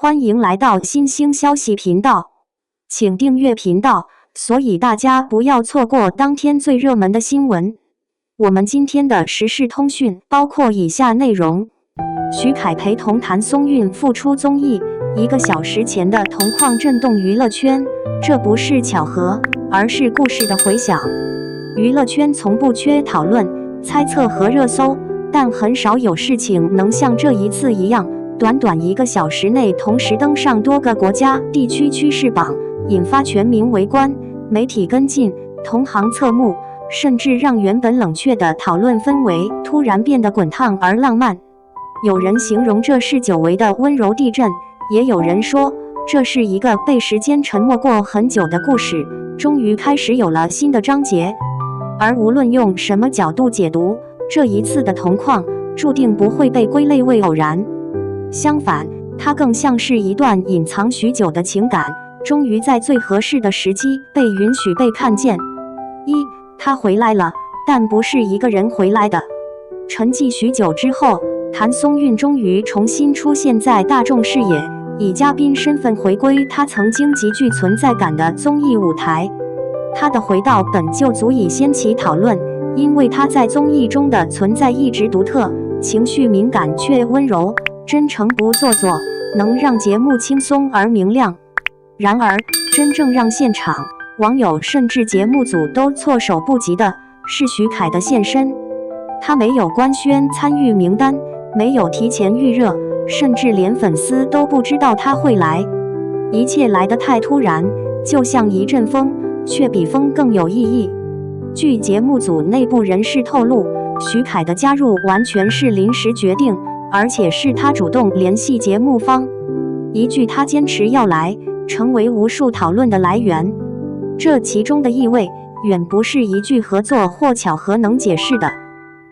歡迎來到新興消息頻道，請訂閱頻道，所以大家不要錯過當天最熱門的新聞。我們今天的時事通訊包括以下內容：徐凱陪同譚松韻復出綜藝，1個小時前的銅礦震動娛樂圈，這不是巧合，而是故事的回響。娛樂圈從不缺討論、猜測和熱搜，但很少有事情能像這一次一樣，短短1個小時內同時登上多個國家地區趨勢榜，引發全民圍觀、媒體跟進、同行側目，甚至讓原本冷卻的討論氛圍突然變得滾燙而浪漫。有人形容這是久違的溫柔地震，也有人說這是一個被時間沉默過很久的故事，終於開始有了新的章節。而無論用什麼角度解讀，這一次的銅礦注定不會被歸類為偶然。相反，它更像是一段隱藏許久的情感，終於在最合適的時機被允許被看見。他回來了，但不是一個人回來的。沉寂許久之後，譚松韻終於重新出現在大眾視野，以嘉賓身份回歸她曾經極具存在感的綜藝舞台。她的回到本就足以掀起討論，因為她在綜藝中的存在一直獨特，情緒敏感卻溫柔，真誠不做作，能讓節目輕鬆而明亮。然而，真正讓現場、網友甚至節目組都措手不及的是徐凱的現身。他沒有官宣參與名單，沒有提前預熱，甚至連粉絲都不知道他會來。一切來得太突然，就像一陣風，卻比風更有意義。據節目組內部人士透露，徐凱的加入完全是臨時決定，而且是他主動聯繫節目方。一句他堅持要來，成為無數討論的來源。這其中的意味，遠不是一句合作或巧合能解釋的。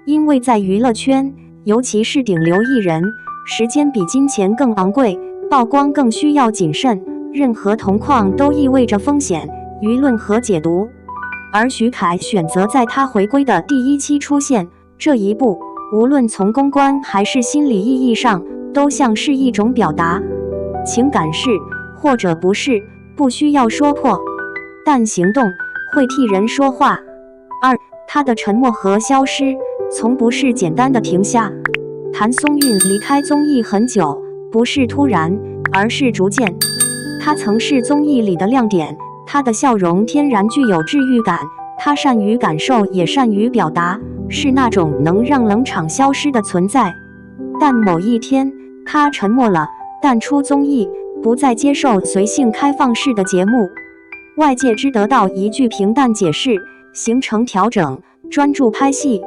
因為在娛樂圈，尤其是頂流藝人，時間比金錢更昂貴，曝光更需要謹慎，任何銅礦都意味着風險、輿論和解讀。而徐凱選擇在他回歸的第1期出現，這一步，無論從公關還是心理意義上，都像是一種表達。情感是，或者不是，不需要說破，但行動會替人說話。他的沉默和消失，從不是簡單的停下。譚松韻離開綜藝很久，不是突然，而是逐漸。他曾是綜藝裡的亮點，他的笑容天然具有治癒感，他善於感受，也善於表達，是那種能讓冷場消失的存在。但某一天，他沉默了，淡出綜藝，不再接受隨性開放式的節目。外界只得到一句平淡解釋，行程調整，專注拍戲。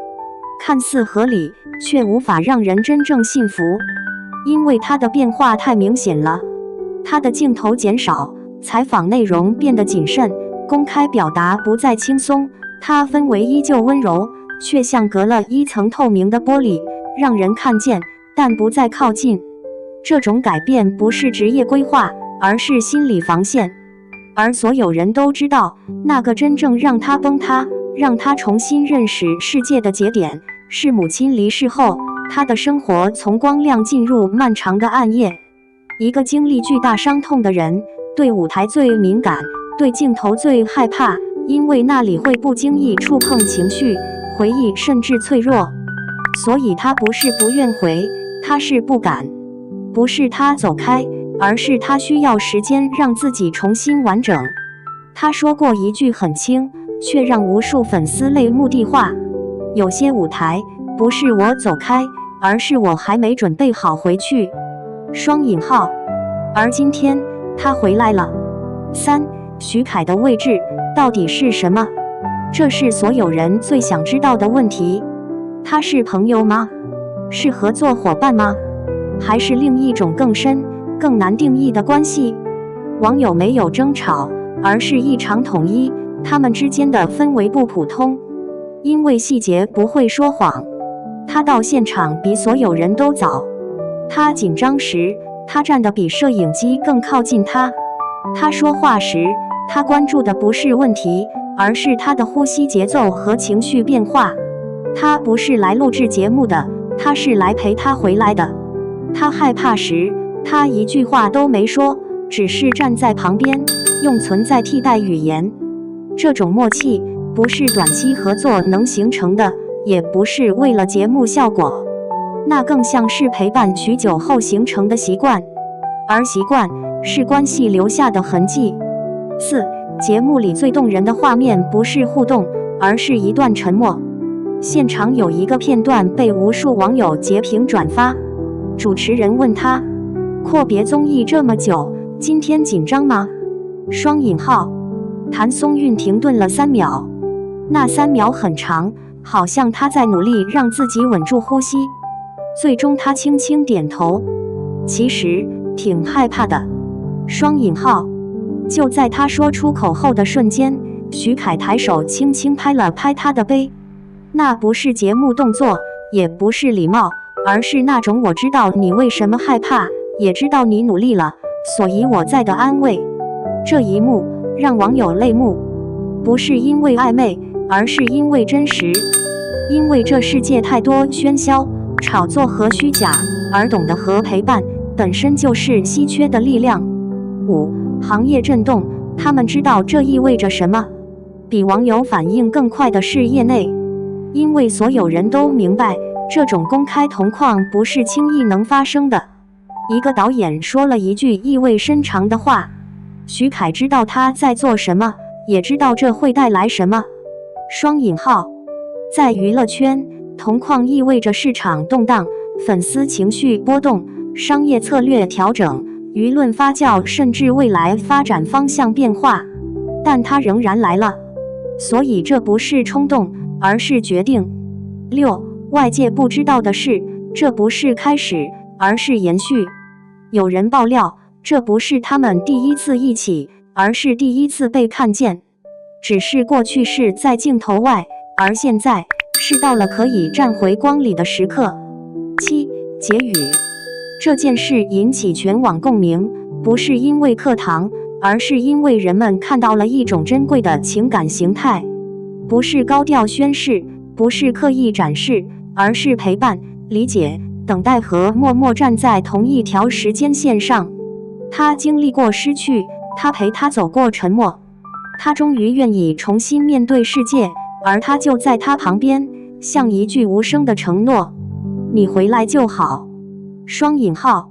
看似合理，卻無法讓人真正信服，因為他的變化太明顯了。他的鏡頭減少，採訪內容變得謹慎，公開表達不再輕鬆，他氛圍依舊溫柔，卻像隔了一層透明的玻璃，讓人看見，但不再靠近。這種改變不是職業規劃，而是心理防線。而所有人都知道，那個真正讓他崩塌，讓他重新認識世界的節點，是母親離世後，他的生活從光亮進入漫長的暗夜。一個經歷巨大傷痛的人，對舞台最敏感，對鏡頭最害怕，因為那裡會不經意觸碰情緒、回憶，甚至脆弱。所以他不是不願回，他是不敢。不是他走開，而是他需要時間讓自己重新完整。他說過一句很輕，卻讓無數粉絲淚目的話：有些舞台不是我走開，而是我還沒準備好回去。雙引號。而今天他回來了。徐凱的位置到底是什麼？這是所有人最想知道的問題。他是朋友嗎？是合作夥伴嗎？還是另一種更深、更難定義的關係？網友沒有爭吵，而是異常統一，他們之間的氛圍不普通。因為細節不會說謊。他到現場比所有人都早。他緊張時，他站得比攝影機更靠近他。他說話時，他關注的不是問題，而是他的呼吸節奏和情緒變化。他不是來錄製節目的，他是來陪他回來的。他害怕時，他一句話都沒說，只是站在旁邊，用存在替代語言。這種默契不是短期合作能形成的，也不是為了節目效果，那更像是陪伴許久後形成的習慣，而習慣是關係留下的痕跡。4. 節目裡最動人的畫面不是互動，而是一段沉默。現場有一個片段被無數網友截屏轉發，主持人問他：闊別綜藝這麼久，今天緊張嗎？雙引號。譚松韻停頓了3秒，那3秒很長，好像他在努力讓自己穩住呼吸。最終他輕輕點頭，其實挺害怕的。雙引號。就在他說出口後的瞬間，徐凱抬手輕輕拍了拍他的背，那不是節目動作，也不是禮貌，而是那種我知道你為什麼害怕，也知道你努力了，所以我在的安慰。這一幕讓網友淚目，不是因為曖昧，而是因為真實。因為這世界太多喧囂、炒作和虛假，而懂得和陪伴本身就是稀缺的力量。5. 行業震動，他們知道這意味着什麼。比網友反應更快的是業內，因為所有人都明白，這種公開同框不是輕易能發生的。一個導演說了一句意味深長的話，徐凱知道他在做什麼，也知道這會帶來什麼。雙引號。在娛樂圈，同框意味着市場動盪，粉絲情緒波動，商業策略調整，輿論發酵，甚至未來發展方向變化，但它仍然來了，所以這不是衝動，而是決定。6. 外界不知道的是，這不是開始，而是延續。有人爆料，這不是他們第一次一起，而是第一次被看見。只是過去是在鏡頭外，而現在是到了可以站回光裡的時刻。7. 結語。這件事引起全網共鳴，不是因為課堂，而是因為人們看到了一種珍貴的情感形態，不是高調宣示，不是刻意展示，而是陪伴、理解、等待和默默站在同一條時間線上。他經歷過失去，他陪他走過沉默，他終於願意重新面對世界，而他就在他旁邊，像一句無聲的承諾：你回來就好。雙引號。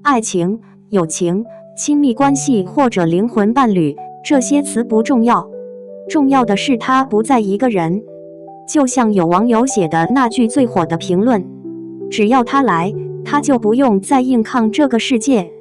愛情、友情、親密關係或者靈魂伴侶，這些詞不重要，重要的是他不再一個人。就像有網友寫的那句最火的評論：只要他來，他就不用再硬抗這個世界。